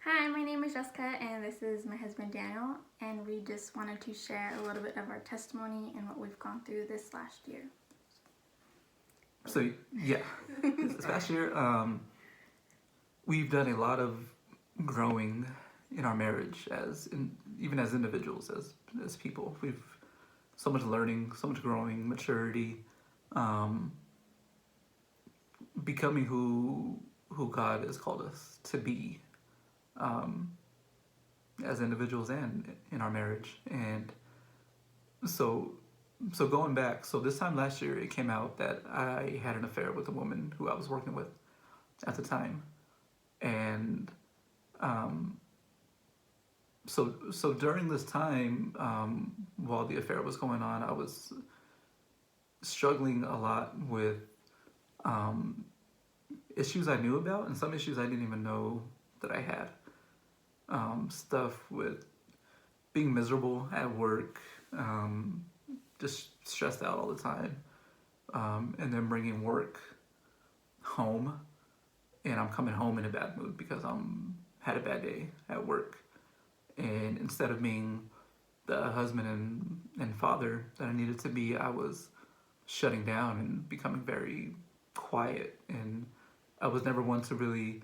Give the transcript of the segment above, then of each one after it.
Hi, my name is Jessica, and this is my husband Daniel, and we just wanted to share a little bit of our testimony and what we've gone through this last year. So yeah, this past year, we've done a lot of growing in our marriage even as individuals, as people. We've so much learning, so much growing, maturity, um, becoming who God has called us to be, um, as individuals and in our marriage. And so so going back, so this time last year, it came out that I had an affair with a woman who I was working with at the time, and um, so during this time, while the affair was going on, I was struggling a lot with um, issues I knew about and some issues I didn't even know that I had. Stuff with being miserable at work, um, just stressed out all the time, and then bringing work home, and I'm coming home in a bad mood because I'm had a bad day at work, and instead of being the husband and father that I needed to be, I was shutting down and becoming very quiet. And I was never one to really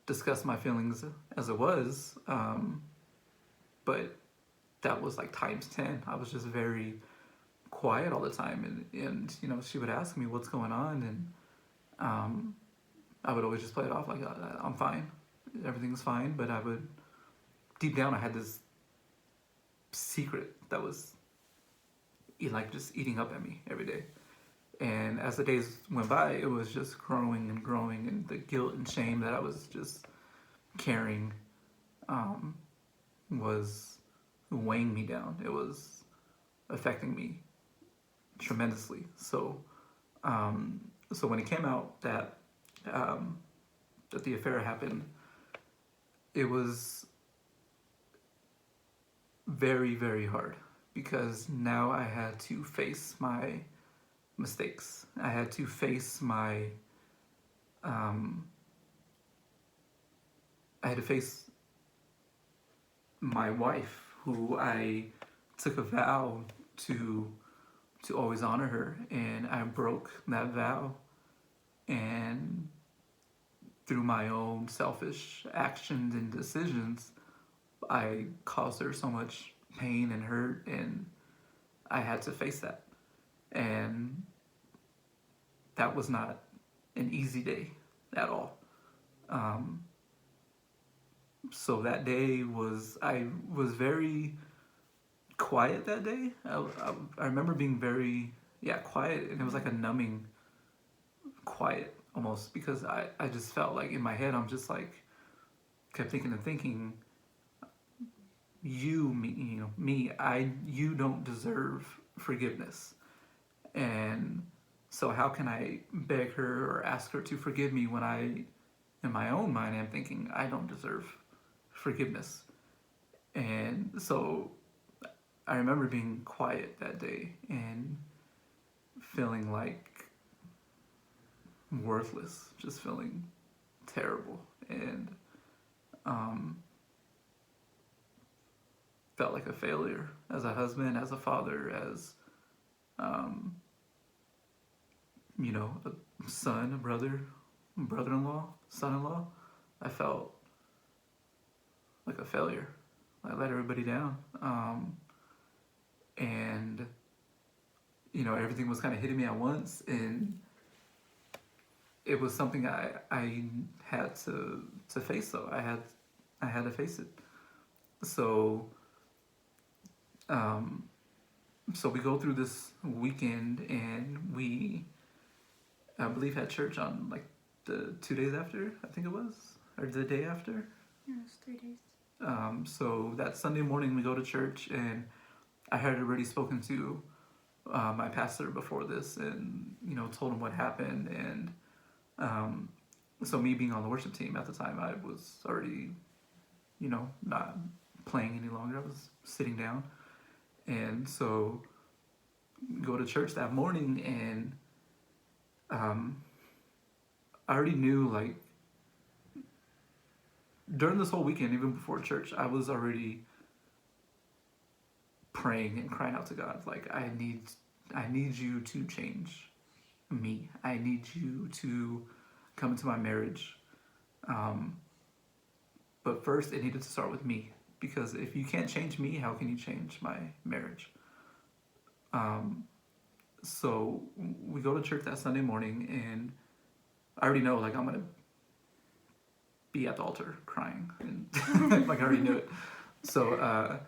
discuss my feelings as it was, but that was like times 10. I was just very quiet all the time. And she would ask me what's going on, and um, I would always just play it off like I'm fine, everything's fine. But I would, deep down, I had this secret that was like just eating up at me every day. And as the days went by, it was just growing and growing, and the guilt and shame that I was just carrying um, was weighing me down. It was affecting me tremendously. Um, so when it came out um, that the affair happened, it was very, very hard because now I had to face my mistakes. I had to face um, I had to face my wife, who I took a vow to to always honor her, and I broke that vow, and through my own selfish actions and decisions, I caused her so much pain and hurt, and I had to face that. And that was not an easy day at all. Um, so that day I was very quiet that day. I remember being very, yeah, quiet, and it was like a numbing quiet almost, because I just felt like in my head I'm just like kept thinking and thinking, you don't deserve forgiveness. And so how can I beg her or ask her to forgive me when I, in my own mind, am thinking I don't deserve forgiveness. And so I remember being quiet that day and feeling like worthless, just feeling terrible, and um, felt like a failure as a husband, as a father, as um, a son, a brother, brother-in-law, son-in-law. I felt like a failure. I let everybody down, and everything was kind of hitting me at once, and it was something I had to face. Though I had to face it. So um, so we go through this weekend, and we, I believe, had church on like the 2 days after, I think it was, or the day after. Yeah, it was 3 days. So that Sunday morning we go to church, and I had already spoken to my pastor before this, and told him what happened. And um, so me being on the worship team at the time, I was already not playing any longer. I was sitting down, and so go to church that morning, and um, I already knew, like, during this whole weekend, even before church, I was already praying and crying out to God, like, I need you to change me. I need you to come into my marriage. Um, but first, it needed to start with me, because if you can't change me, how can you change my marriage? Um, so we go to church that Sunday morning, and I already know, like, I'm gonna be at the altar crying, and like I already knew it. So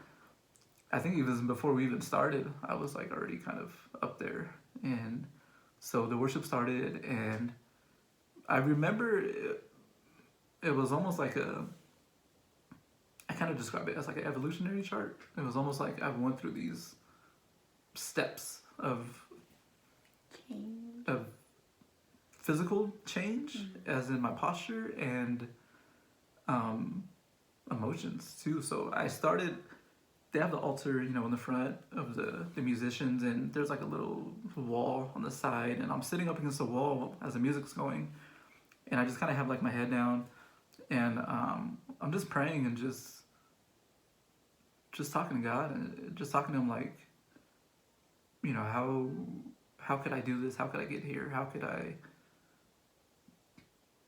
I think even before we even started, I was like already kind of up there, and so the worship started, and I remember it was almost like I kind of describe it as like an evolutionary chart. It was almost like I went through these steps Change. of physical change, as in my posture, and um, emotions too. So I started. They have the altar, you know, in the front of the musicians, and there's like a little wall on the side, and I'm sitting up against the wall as the music's going, and I just kind of have like my head down, and I'm just praying and just talking to God, and just talking to Him, like, you know, how could I do this? How could I get here? How could I?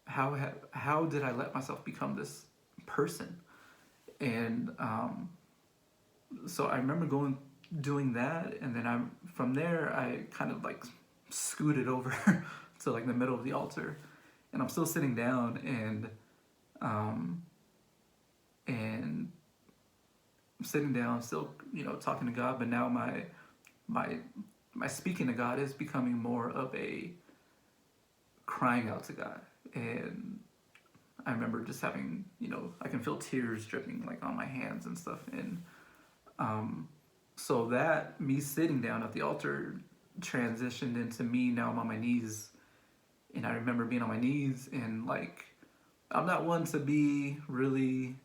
How did I let myself become this person? And so I remember doing that, and then from there I kind of like scooted over to like the middle of the altar, and I'm still sitting down, um, and sitting down, still, you know, talking to God, but now my my speaking to God is becoming more of a crying out to God. And I remember just having, you know, I can feel tears dripping like on my hands and stuff, and so that me sitting down at the altar transitioned into me, now I'm on my knees. And I remember being on my knees, and like, I'm not one to be really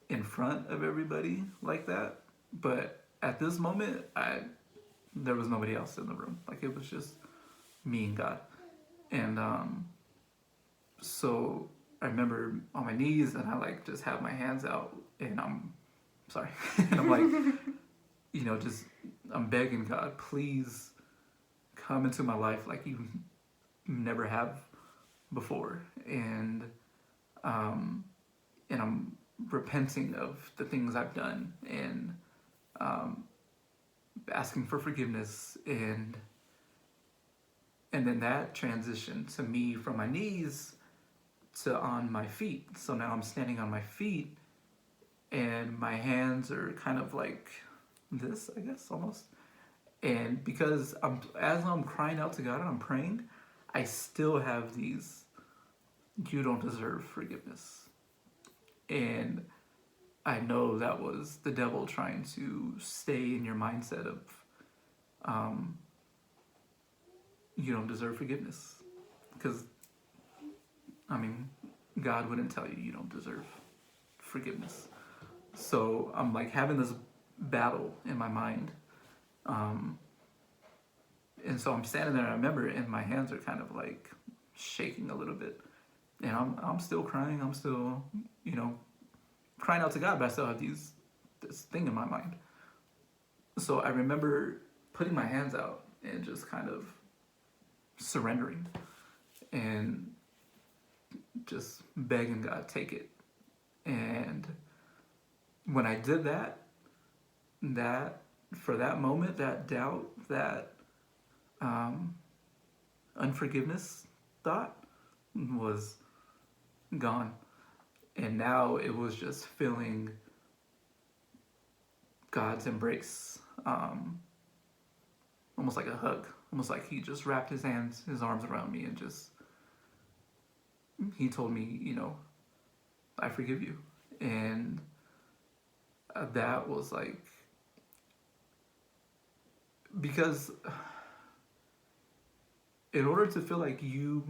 in front of everybody like that, but at this moment, there was nobody else in the room. Like, it was just me and God. And so I remember on my knees, and I like just have my hands out, and I'm sorry, and I'm like, you know, just I'm begging God, please come into my life like you never have before, um, and I'm repenting of the things I've done, and um, asking for forgiveness, and then that transitioned to me from my knees to on my feet. So now I'm standing on my feet, and my hands are kind of like this, I guess, almost. And because as I'm crying out to God and I'm praying, I still have these, you don't deserve forgiveness. And I know that was the devil trying to stay in your mindset of, um, you don't deserve forgiveness. Because, I mean, God wouldn't tell you don't deserve forgiveness. So I'm like having this battle in my mind. And so I'm standing there, and I remember, and my hands are kind of like shaking a little bit. And I'm still crying. I'm still, you know, crying out to God, but I still have this thing in my mind. So I remember putting my hands out and just kind of surrendering and just begging God, take it. And when I did that, for that moment, that doubt, that unforgiveness thought was gone. And now it was just feeling God's embrace, almost like a hug, almost like He just wrapped His arms around me, and just, He told me, you know, I forgive you. And that was like, because in order to feel like you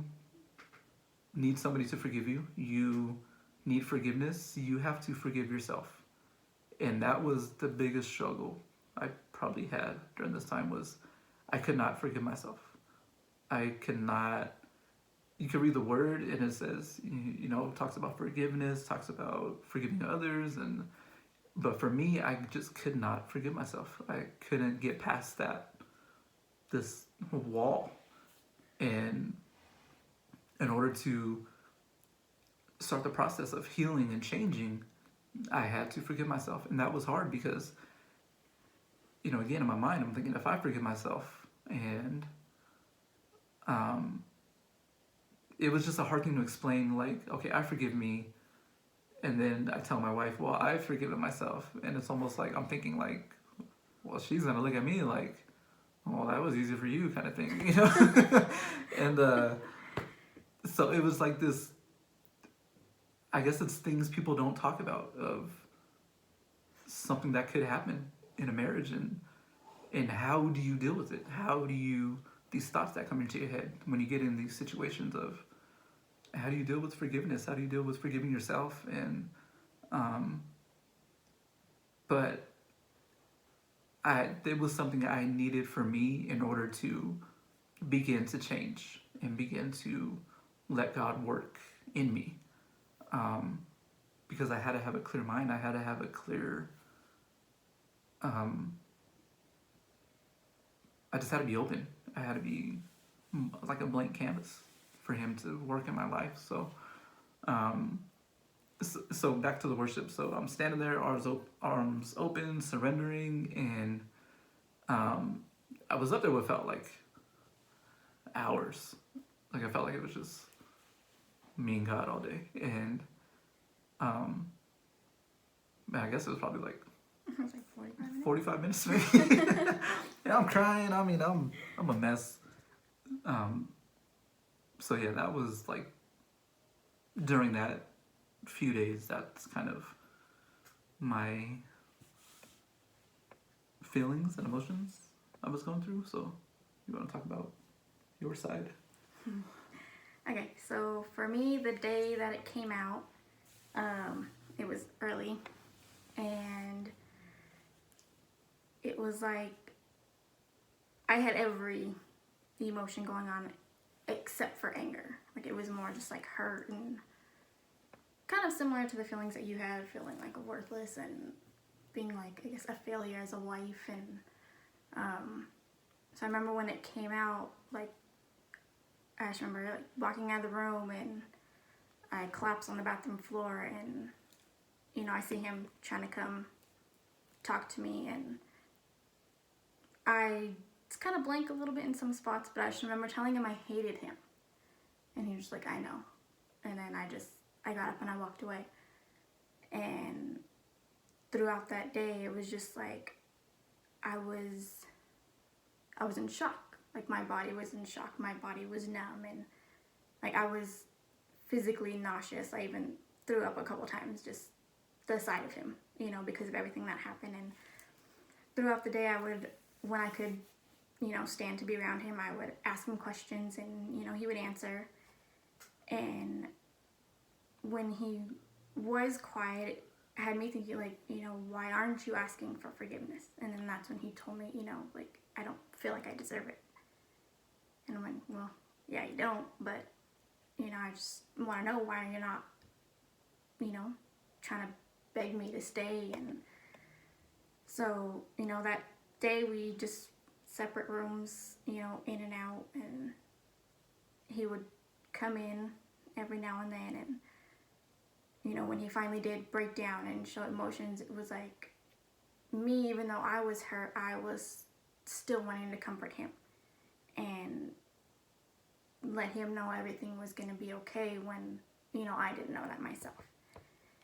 need somebody to forgive you, you need forgiveness, you have to forgive yourself. And that was the biggest struggle I probably had during this time, was I could not forgive myself. I could not you can read the word and it says, talks about forgiveness, talks about forgiving others, but for me, I just could not forgive myself. I couldn't get past this wall, and in order to start the process of healing and changing, I had to forgive myself, and that was hard because, again, in my mind, I'm thinking, if I forgive myself, and it was just a hard thing to explain, like, okay, I forgive me, and then I tell my wife, well, I've forgiven myself, and it's almost like I'm thinking, like, well, she's gonna look at me like, well, that was easy for you, kind of thing, and so it was like this. I guess it's things people don't talk about, of something that could happen in a marriage, and how do you deal with it? How do you, these thoughts that come into your head when you get in these situations of, how do you deal with forgiveness? How do you deal with forgiving yourself? And but it was something I needed for me in order to begin to change and begin to let God work in me. Because I had to have a clear mind. I had to have a clear. I just had to be open. I had to be like a blank canvas for Him to work in my life. So back to the worship. So I'm standing there, arms open, surrendering, and I was up there what felt like hours. Like, I felt like it was just me and God all day. And I guess it was probably like It was like 45 minutes. 45 minutes maybe. Yeah, I'm crying. I mean, I'm a mess. So yeah, that was like, during that few days, that's kind of my feelings and emotions I was going through. So you want to talk about your side? Okay, so for me, the day that it came out, it was early, and it was like I had every emotion going on except for anger. Like, it was more just like hurt, and kind of similar to the feelings that you had, feeling like worthless and being like, I guess, a failure as a wife. And so I remember when it came out, like, I just remember like walking out of the room, and I collapsed on the bathroom floor, and I see him trying to come talk to me, and I was kind of blank a little bit in some spots, but I just remember telling him I hated him, and he was just like, I know. And then I got up and I walked away. And throughout that day, it was just like I was in shock. Like, my body was in shock. My body was numb, and like I was physically nauseous. I even threw up a couple times, just the sight of him, because of everything that happened. And throughout the day, when I could, stand to be around him, I would ask him questions, and he would answer. And when he was quiet, it had me thinking, like, why aren't you asking for forgiveness? And then that's when he told me, like, I don't feel like I deserve it. And I'm like, well, yeah, you don't, but, I just want to know why you're not, trying to beg me to stay. And so, that day we just separate rooms, in and out, and he would come in every now and then, and when he finally did break down and show emotions, it was like me, even though I was hurt, I was still wanting to comfort him and let him know everything was going to be okay when, I didn't know that myself.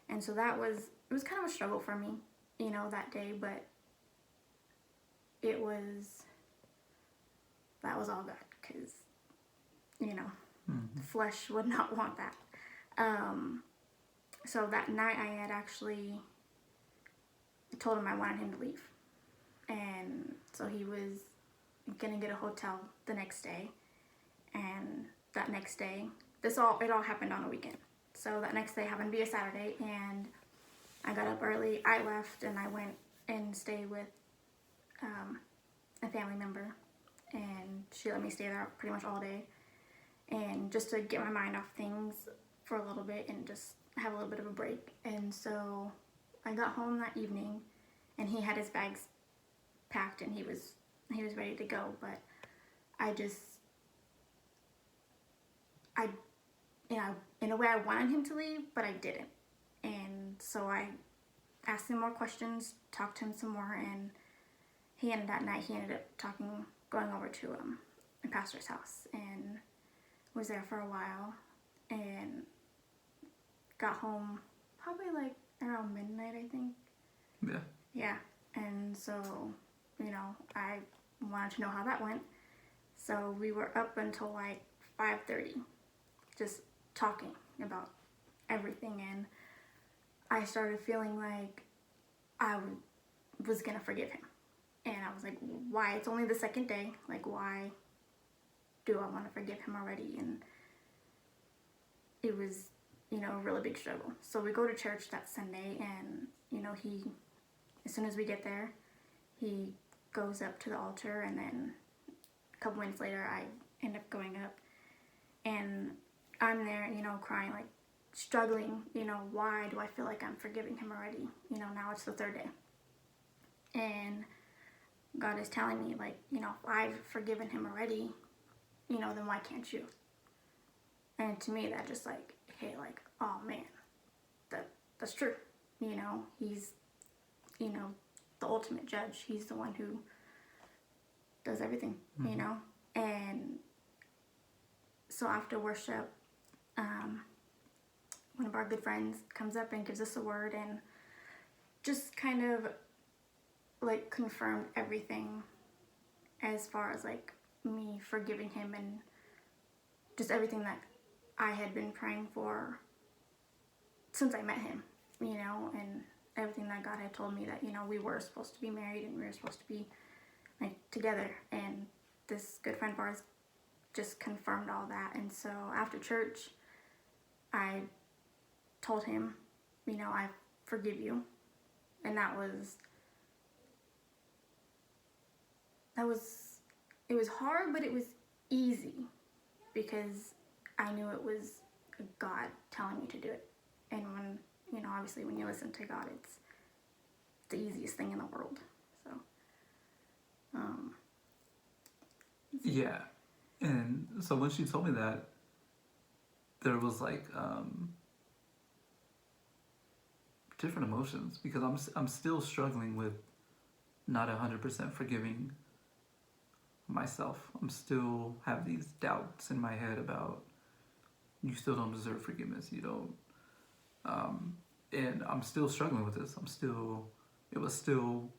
And so it was kind of a struggle for me, that day, but that was all God, because, flesh would not want that. So that night I had actually told him I wanted him to leave. And so he was going to get a hotel the next day. And that next day, it all happened on a weekend. So that next day happened to be a Saturday, and I got up early. I left, and I went and stayed with a family member. And she let me stay there pretty much all day. and just to get my mind off things for a little bit and just have a little bit of a break. And so I got home that evening, and he had his bags packed, and he was ready to go. But I you know, in a way I wanted him to leave, but I didn't. And so I asked him more questions, talked to him some more, and that night he ended up going over to a pastor's house and was there for a while, and got home probably like around midnight, I think. Yeah. Yeah. And so, you know, I wanted to know how that went. So we were up until like 5:30, just talking about everything, and I started feeling like I was gonna forgive him. And I was like, why? It's only the second day. Like, why do I want to forgive him already? And it was, you know, a really big struggle. So we go to church that Sunday, and, you know, as soon as we get there, he goes up to the altar, and then a couple minutes later, I end up going up. And I'm there, you know, crying, like, struggling, you know, why do I feel like I'm forgiving him already? You know, now it's the third day. And God is telling me, like, you know, if I've forgiven him already, you know, then why can't you? And to me, that just like, hey, like, oh man, that's true. You know, he's, you know, the ultimate judge. He's the one who does everything, you know? And so after worship, one of our good friends comes up and gives us a word and just kind of like confirmed everything as far as like me forgiving him and just everything that I had been praying for since I met him, you know, and everything that God had told me that, you know, we were supposed to be married and we were supposed to be like together. And this good friend of ours just confirmed all that. And so after church, I told him, you know, I forgive you. And it was hard, but it was easy because I knew it was God telling me to do it. And when, you know, obviously when you listen to God, it's the easiest thing in the world. So, Yeah. And so when she told me that, there was like different emotions because I'm still struggling with not 100% forgiving myself. I'm still have these doubts in my head about you still don't deserve forgiveness. You don't, and I'm still struggling with this. It was still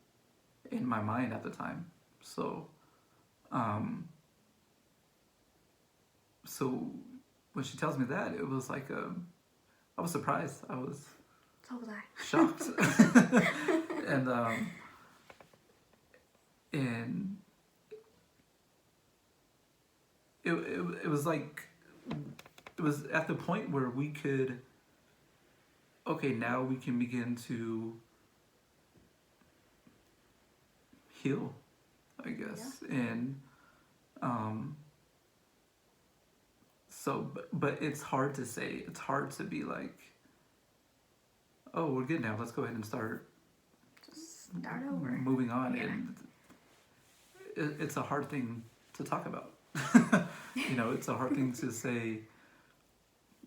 in my mind at the time. So, so when she tells me that, it was like I was surprised. I was so was I. shocked, and it was like it was at the point where we could now we can begin to heal, I guess. Yeah. And so but it's hard to say. It's hard to be like, oh, we're good now, let's go ahead and start over, moving on. Yeah. And it's a hard thing to talk about. You know, it's a hard thing to say,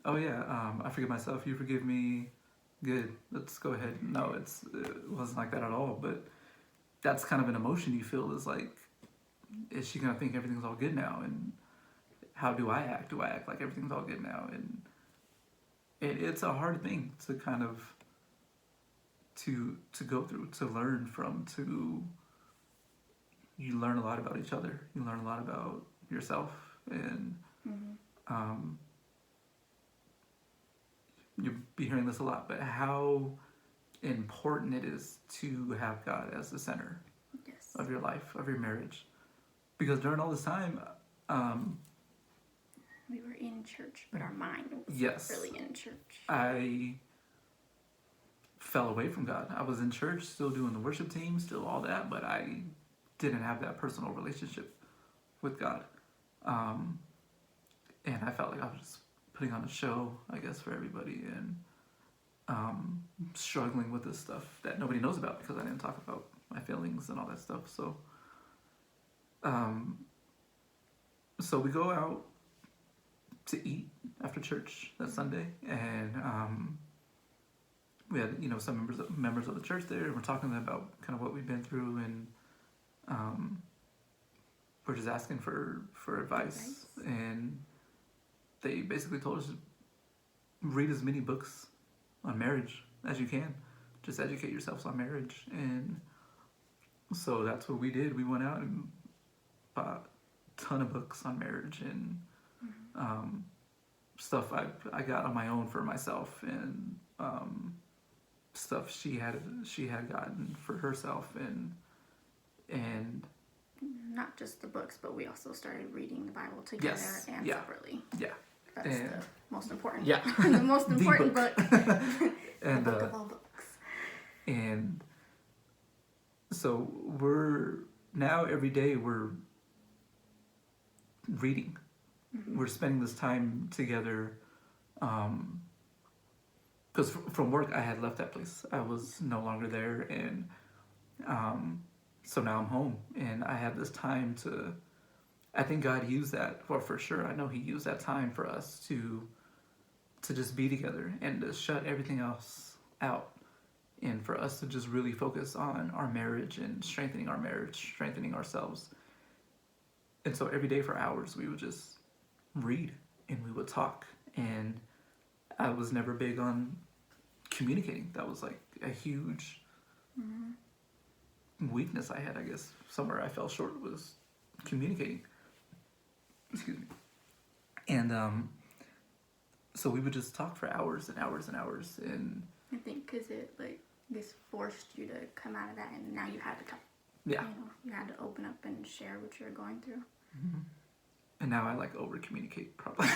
oh yeah, I forgive myself, you forgive me, good, let's go ahead. No, it wasn't like that at all. But that's kind of an emotion you feel, is like, is she gonna think everything's all good now? And how do I act? Do I act like everything's all good now? And it's a hard thing to kind of to go through, to learn from. You learn a lot about each other. You learn a lot about yourself, and you'll be hearing this a lot, but how important it is to have God as the center of your life, of your marriage. Because during all this time, we were in church, but our mind was really in church. I fell away from God. I was in church, still doing the worship team, still all that, but I didn't have that personal relationship with God. and I felt like I was just putting on a show, I guess, for everybody, and struggling with this stuff that nobody knows about because I didn't talk about my feelings and all that stuff. Um, so we go out to eat after church that Sunday, and we had some members of the church there, and we're talking about kind of what we've been through, and we're just asking for advice, and they basically told us to read as many books on marriage as you can. Just educate yourselves on marriage. And so that's what we did. We went out and bought a ton of books on marriage, and stuff I got on my own for myself, and stuff she had gotten for herself, and not just the books, but we also started reading the Bible together and separately. Yeah. That's the most important. Yeah. The most important book. And the book of all books. And so we're now every day we're reading. Mm-hmm. We're spending this time together. Because from work I had left that place. I was no longer there, and so now I'm home, and I have this time to. I think God used that, or for sure, I know He used that time for us to just be together and to shut everything else out, and for us to just really focus on our marriage and strengthening our marriage, strengthening ourselves. And so every day for hours, we would just read and we would talk. And I was never big on communicating. That was like a huge weakness I had, I guess. Somewhere I fell short was communicating. Excuse me. And so we would just talk for hours and hours and hours. And I think because it this forced you to come out of that, and now you had to come. Yeah. You had to open up and share what you're going through. Mm-hmm. And now I over communicate probably.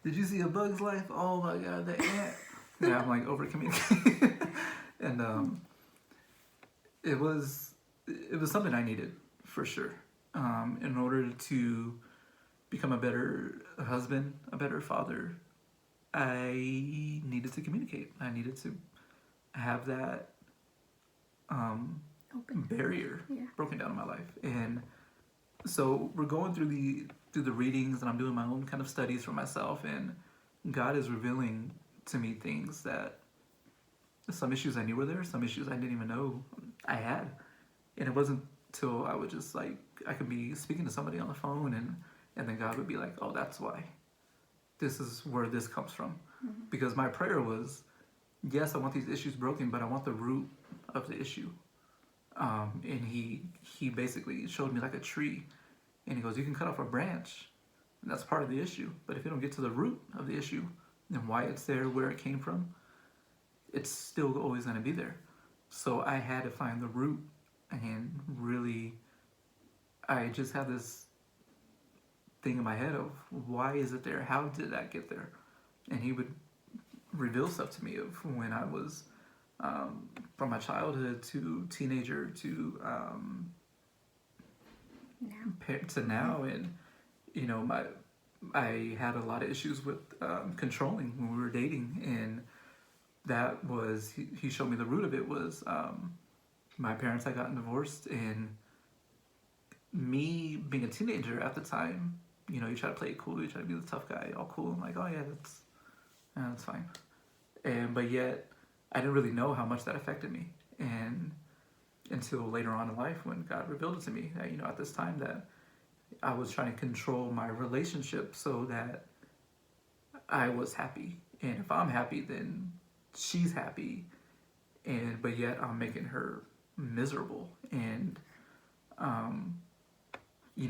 Did you see A Bug's Life? Oh my God, the ant. Yeah, I'm over communicating. And it was something I needed for sure. In order to become a better husband, a better father, I needed to communicate. I needed to have that barrier broken down in my life. And so we're going through the readings, and I'm doing my own kind of studies for myself, and God is revealing to me things that some issues I knew were there, some issues I didn't even know I had. And it wasn't till I would just I could be speaking to somebody on the phone, and then God would be like, oh, that's why. This is where this comes from. Mm-hmm. Because my prayer was, yes, I want these issues broken, but I want the root of the issue. And he basically showed me like a tree, and he goes, you can cut off a branch, and that's part of the issue. But if you don't get to the root of the issue and why it's there, where it came from, it's still always going to be there. So I had to find the root, and really, I just had this thing in my head of why is it there? How did that get there? And he would reveal stuff to me of when I was from my childhood to teenager to now, and I had a lot of issues with controlling when we were dating, and that was he showed me the root of it was my parents had gotten divorced, and me being a teenager at the time, you try to play it cool, you try to be the tough guy, all cool. I'm like, oh yeah, that's fine. But yet, I didn't really know how much that affected me, and until later on in life when God revealed it to me, that, at this time that I was trying to control my relationship so that I was happy, and if I'm happy, then she's happy, but yet I'm making her miserable, and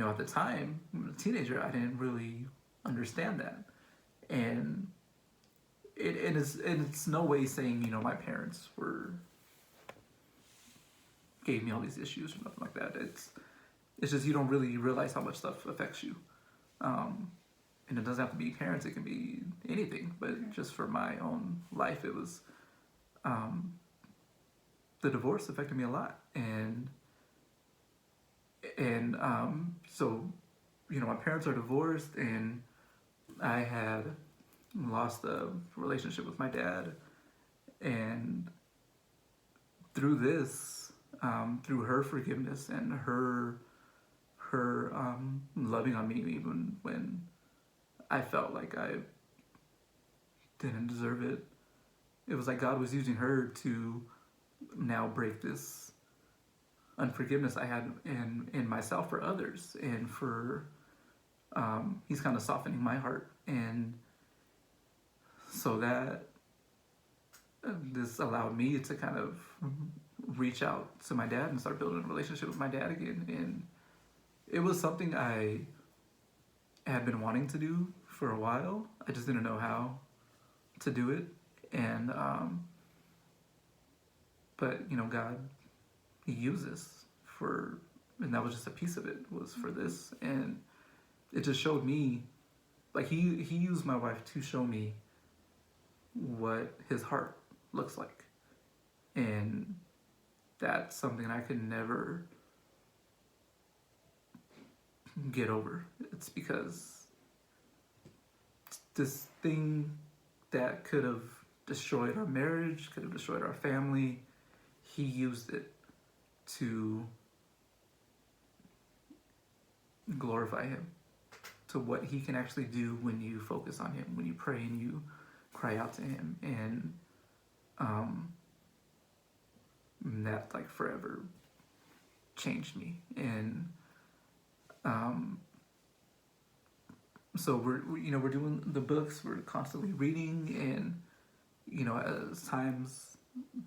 at the time, when I was a teenager, I didn't really understand that, and it's no way saying my parents gave me all these issues or nothing like that. It's just you don't really realize how much stuff affects you, and it doesn't have to be parents; it can be anything. But just for my own life, it was the divorce affected me a lot, and so my parents are divorced, and I had lost a relationship with my dad, and through this, through her forgiveness and her loving on me even when I felt like I didn't deserve it. It was like God was using her to now break this unforgiveness I had in myself for others, and for he's kind of softening my heart, and so that this allowed me to kind of reach out to my dad and start building a relationship with my dad again. And it was something I had been wanting to do for a while. I just didn't know how to do it. And but God, he uses for, and that was just a piece of it, was for this. And it just showed me, like he used my wife to show me what his heart looks like. And that's something I could never get over. It's because this thing that could have destroyed our marriage, could have destroyed our family, he used it to glorify him, to what he can actually do when you focus on him, when you pray and you cry out to him. And that like forever changed me. And so we're doing the books, we're constantly reading, and as times,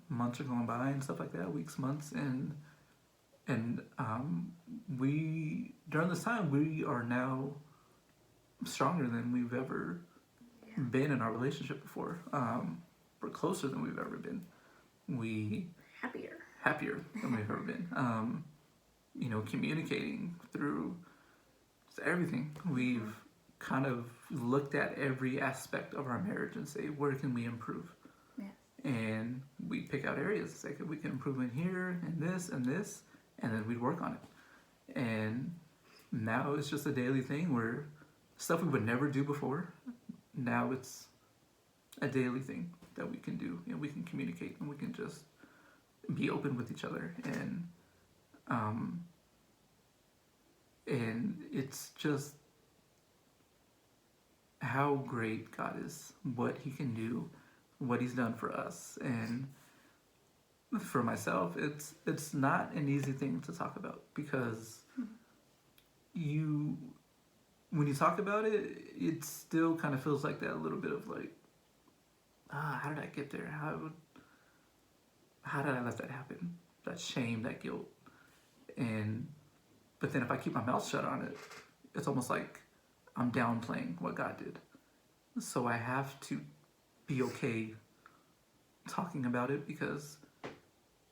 months are going by and stuff like that, weeks, months, and we, during this time, we are now stronger than we've ever been in our relationship before. We're closer than we've ever been. We happier than we've ever been. Communicating through everything. We've kind of looked at every aspect of our marriage and say, where can we improve? Yes. And we pick out areas, say, we can improve in here and this, and then we'd work on it. And now it's just a daily thing where stuff we would never do before, now it's a daily thing that we can do, and we can communicate, and we can just be open with each other. And it's just how great God is, what he can do, what he's done for us. And for myself, it's not an easy thing to talk about, because when you talk about it, it still kind of feels like that little bit of like, how did I get there? How did I let that happen? That shame, that guilt. But then if I keep my mouth shut on it, it's almost like I'm downplaying what God did. So I have to be okay talking about it, because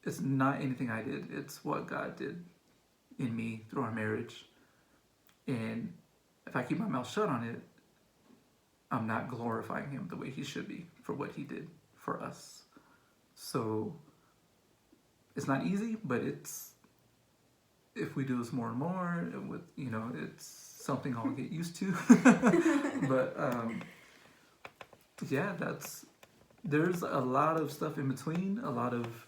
it's not anything I did. It's what God did in me through our marriage. And if I keep my mouth shut on it, I'm not glorifying him the way he should be for what he did for us. So it's not easy, but if we do this more and more, it's something I'll get used to. But yeah, there's a lot of stuff in between, a lot of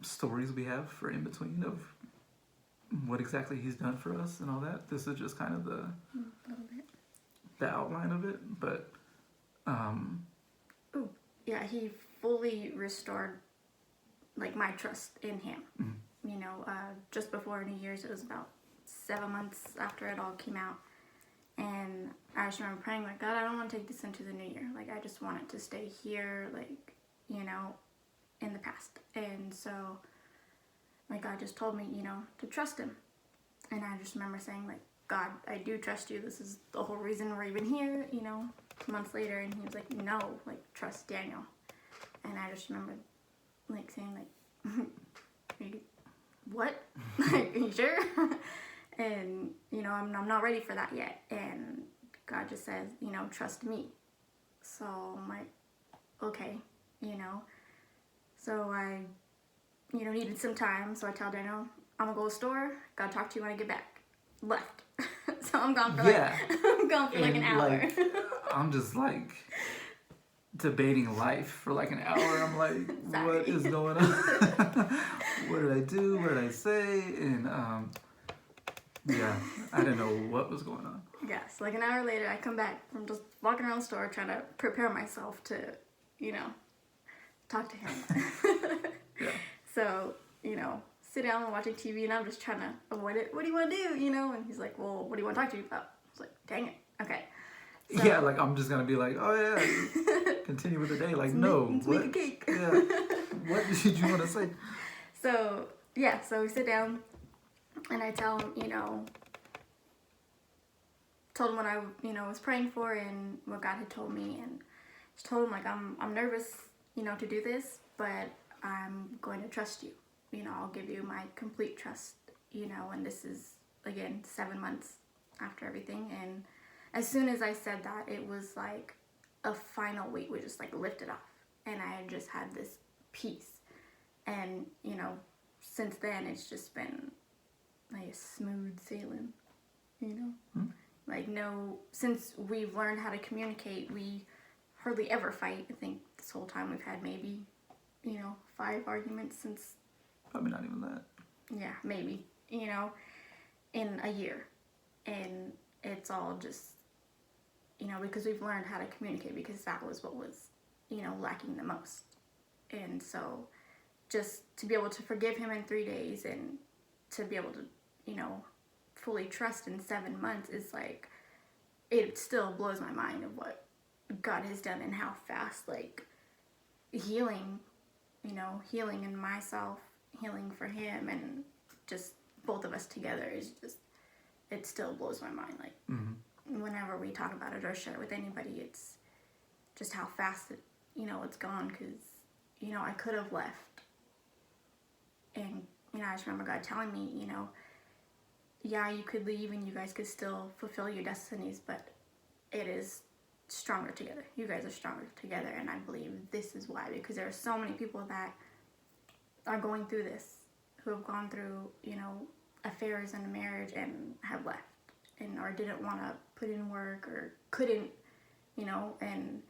stories we have for in between of what exactly he's done for us and all that. This is just kind of the outline of it, but yeah, he fully restored like my trust in him. Just before New Year's, it was about 7 months after it all came out, and I just remember praying, like, God, I don't want to take this into the new year. Like, I just want it to stay here, like, in the past. And so, like, God just told me, to trust him. And I just remember saying, like, God, I do trust you. This is the whole reason we're even here, months later. And he was like, no, like, trust Daniel. And I just remember, like, saying, like, what? Like, are you sure? And, I'm not ready for that yet. And God just says, trust me. So I'm like, okay, So I, needed some time. So I tell Daniel, I'm gonna go to the store. Gotta talk to you when I get back. Left. So I'm gone for Yeah. I'm gone for like an And, hour. like, I'm just like debating life for like an hour. I'm like, Sorry. what is going on? What did I do? What did I say? And yeah, I didn't know what was going on. Yes, like an hour later, I come back from just walking around the store trying to prepare myself to, you know, talk to him. Yeah. So, you know, sit down and watching TV, and I'm just trying to avoid it. What do you want to do? You know, and he's like, well, what do you want to talk to me about? I was like, dang it. Okay. So, Yeah, like I'm just gonna be like, oh yeah, continue with the day. Like, no, let's what? make a cake. Yeah, what did you want to say? So, yeah, so we sit down, and I tell him, you know, told him what I, you know, was praying for and what God had told me, and just told him, like, I'm nervous, you know, to do this, but I'm going to trust you. You know, I'll give you my complete trust, you know, and this is, again, 7 months after everything, and as soon as I said that, it was like a final weight was just like lifted off, and I had just had this peace, and, you know, since then, it's just been like a smooth sailing, you know? Like, no, since we've learned how to communicate, we hardly ever fight. I think this whole time we've had maybe, you know, 5 arguments since, Probably not even that. yeah, maybe, you know, in a year. And it's all just, you know, because we've learned how to communicate, because that was what was, you know, lacking the most. And so just to be able to forgive him in 3 days and to be able to, you know, fully trust in 7 months is like, it still blows my mind of what God has done and how fast, like, healing, you know, healing in myself, healing for him, and just both of us together is just, it still blows my mind. Like, whenever we talk about it or share it with anybody, it's just how fast it, you know, it's gone, because, you know, I could have left. And, you know, I just remember God telling me, you know, yeah, you could leave and you guys could still fulfill your destinies, but it is stronger together. You guys are stronger together, and I believe this is why, because there are so many people that are going through this, who have gone through, you know, affairs in a marriage and have left, and or didn't want to put in work or couldn't, you know, and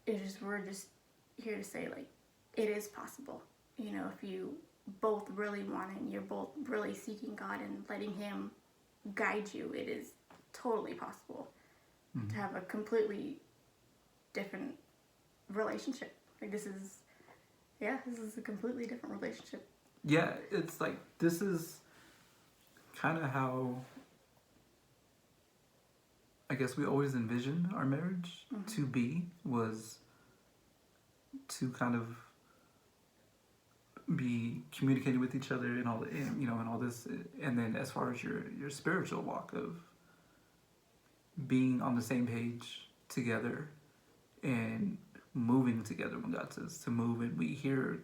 it just, we're just here to say, like, it is possible, you know, if you both really want it and you're both really seeking God and letting him guide you, it is totally possible to have a completely different relationship. Like, this is a completely different relationship. Yeah, it's like, this is kind of how I guess we always envisioned our marriage to be, was to kind of be communicating with each other and all, and, you know, and all this, and then as far as your spiritual walk of being on the same page together and moving together when God says to move, and we hear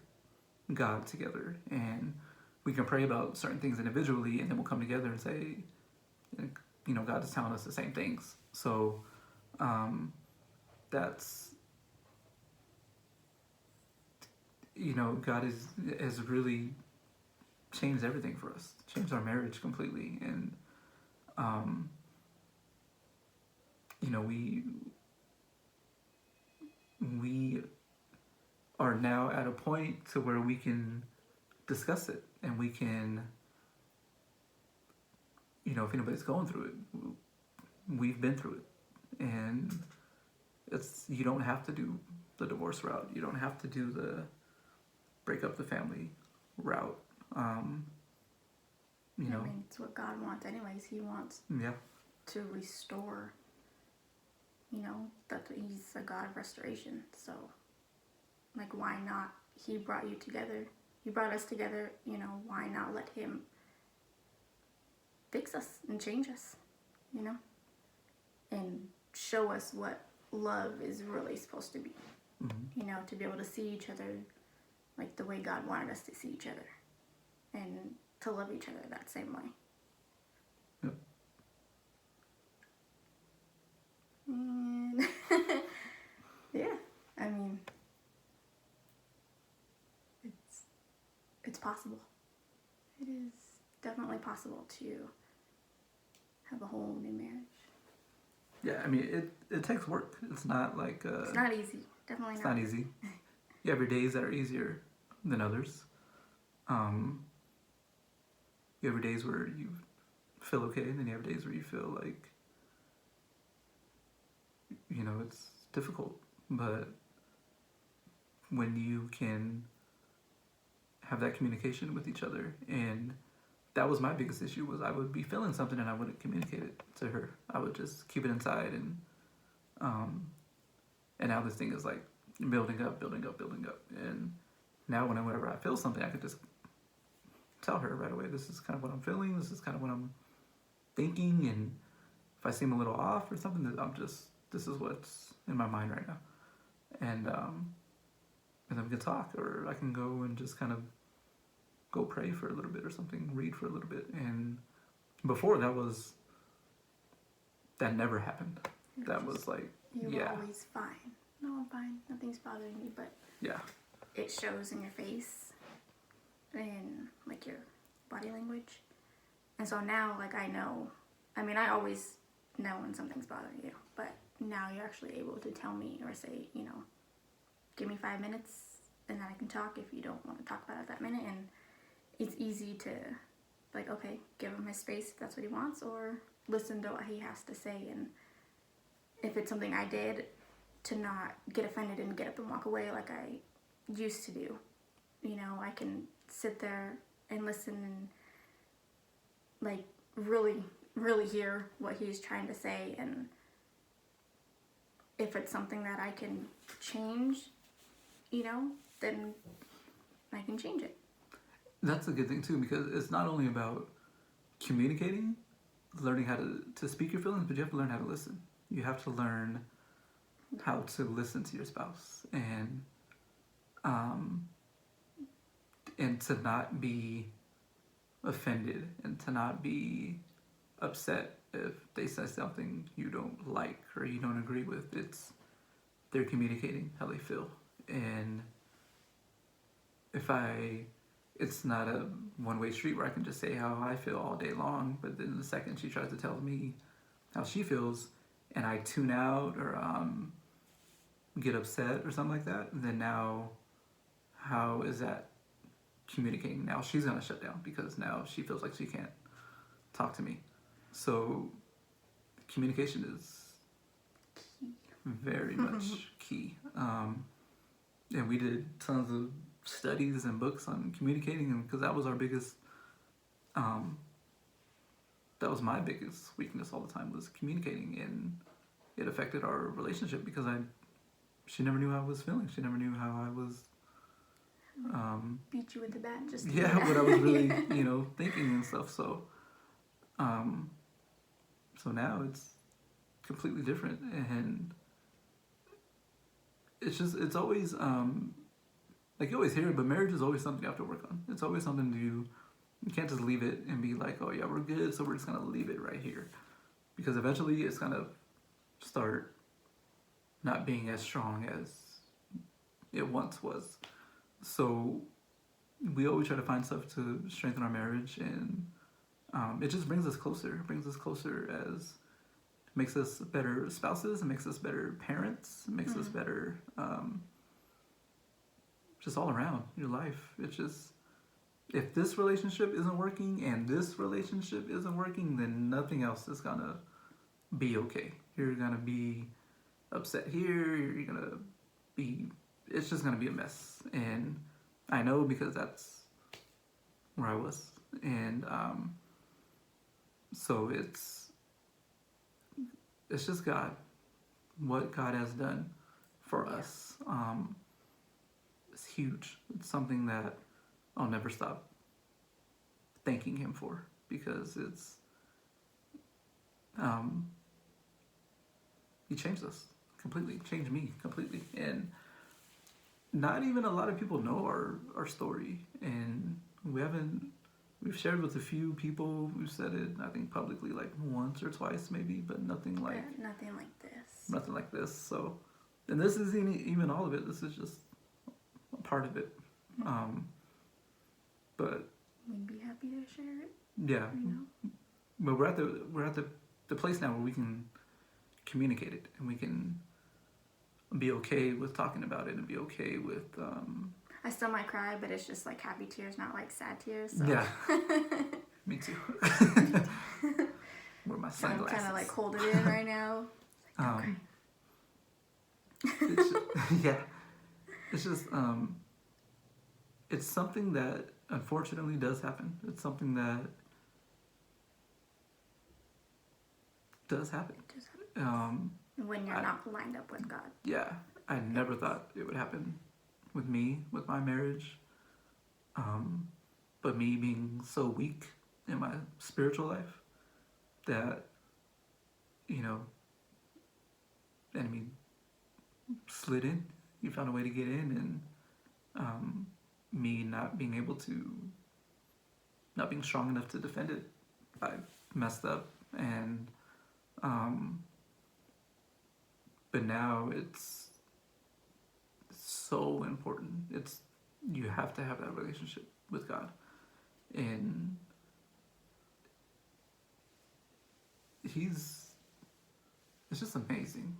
God together, and we can pray about certain things individually, and then we'll come together and say, you know, God is telling us the same things. So that's, you know, God has really changed everything for us, changed our marriage completely, and you know, we are now at a point to where we can discuss it, and we can, you know, if anybody's going through it, we've been through it, and it's, you don't have to do the divorce route, you don't have to do the break up the family route. You know, I mean, it's what God wants anyways. He wants to restore, you know, that he's a God of restoration. So, like, why not? He brought you together. He brought us together, you know, why not let him fix us and change us, you know? And show us what love is really supposed to be. You know, to be able to see each other like the way God wanted us to see each other. And to love each other that same way. Yep. And yeah, I mean, it's possible. It it is definitely possible to have a whole new marriage. Yeah, I mean, it takes work. It's not like It's not easy. Definitely it's not. not easy. You have your days that are easier than others. Um, you have your days where you feel okay, and then you have days where you feel like, you know, it's difficult. But when you can have that communication with each other, and that was my biggest issue, was I would be feeling something and I wouldn't communicate it to her. I would just keep it inside, um, and now this thing is like building up, building up, building up, and now whenever I feel something, I could just tell her right away, this is kind of what I'm feeling, this is kind of what I'm thinking, and if I seem a little off or something, this is what's in my mind right now, and then we can talk, or I can go and just kind of go pray for a little bit or something, read for a little bit, and before that never happened. That was like, You were yeah, always fine. No, I'm fine. Nothing's bothering me, but yeah, it shows in your face and like your body language. And so now, like, I know, I mean, I always know when something's bothering you, but now you're actually able to tell me or say, you know, give me 5 minutes and then I can talk if you don't want to talk about it that minute. And it's easy to, like, okay, give him his space if that's what he wants, or listen to what he has to say. And if it's something I did, to not get offended and get up and walk away like I used to do. You know, I can sit there and listen and, like, really, really hear what he's trying to say. And if it's something that I can change, you know, then I can change it. that's a good thing too, because it's not only about communicating, learning how to speak your feelings, but you have to learn how to listen. You have to learn how to listen to your spouse, and to not be offended, and to not be upset if they say something you don't like or you don't agree with. They're communicating how they feel, and it's not a one-way street where I can just say how I feel all day long, but then the second she tries to tell me how she feels and I tune out or get upset or something like that, then now how is that communicating? Now she's gonna shut down because now she feels like she can't talk to me. So communication is very much key. And we did tons of studies and books on communicating, and because that was our biggest, that was my biggest weakness all the time, was communicating, and it affected our relationship because she never knew how I was feeling. She never knew how I was. Beat you with the bat, just to Yeah, what I was really, thinking and stuff. So, so now it's completely different, and it's always like you always hear it, but marriage is always something you have to work on. It's always something you can't just leave it and be like, oh yeah, we're good, so we're just gonna leave it right here, because eventually it's gonna start not being as strong as it once was. So we always try to find stuff to strengthen our marriage, and it just brings us closer. It brings us closer as makes us better spouses, it makes us better parents, it makes us better just all around your life. It's just, if this relationship isn't working and this relationship isn't working, then nothing else is gonna be okay. You're gonna be upset here, you're gonna be, it's just gonna be a mess. And I know, because that's where I was. And so it's just God, what God has done for us. It's huge. It's something that I'll never stop thanking Him for, because it's He changed us completely, changed me completely. And not even a lot of people know our story, and we've shared with a few people. We've said it, I think, publicly like once or twice maybe, but nothing like this. So, and this isn't even all of it. This is just a part of it. But we'd be happy to share it. Yeah. You know. But we're at the place now where we can communicate it, and we can be okay with talking about it, and be okay with I still might cry, but it's just like happy tears, not like sad tears. So. yeah. Me too. Wear my I'm sunglasses. kind of like hold it in right now. Um, it's just, yeah, it's just it's something that unfortunately does happen. It's something that does happen. Just Um, when you're not lined up with God. yeah, I never thought it would happen with me, with my marriage. But me being so weak in my spiritual life that, you know, the enemy slid in. He found a way to get in, and me not being able to, not being strong enough to defend it, I messed up. And but now it's so important. It's, you have to have that relationship with God, and it's just amazing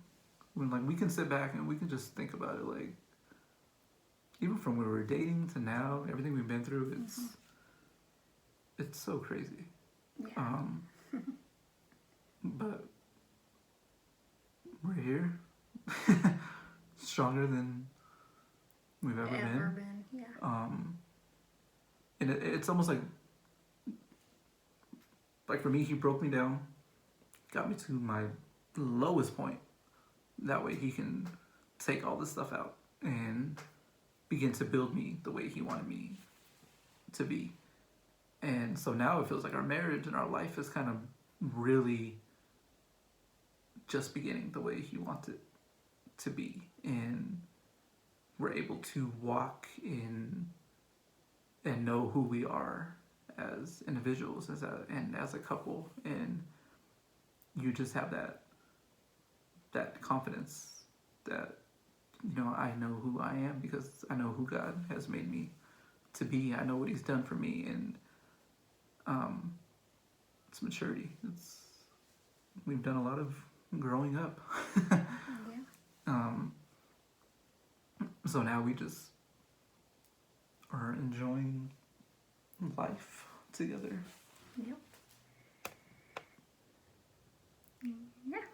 when like we can sit back and we can just think about it, like even from when we were dating to now, everything we've been through, it's so crazy. Yeah. But we're here, stronger than we've ever been. Yeah. And it's almost like for me, he broke me down, got me to my lowest point. That way he can take all this stuff out and begin to build me the way he wanted me to be. And so now it feels like our marriage and our life is kind of really just beginning the way he wants it to be. And we're able to walk in and know who we are as individuals, and as a couple. And you just have that confidence that, you know, I know who I am because I know who God has made me to be. I know what he's done for me, and it's maturity. We've done a lot of growing up. Yeah. So now we just are enjoying life together. Yep. Yeah.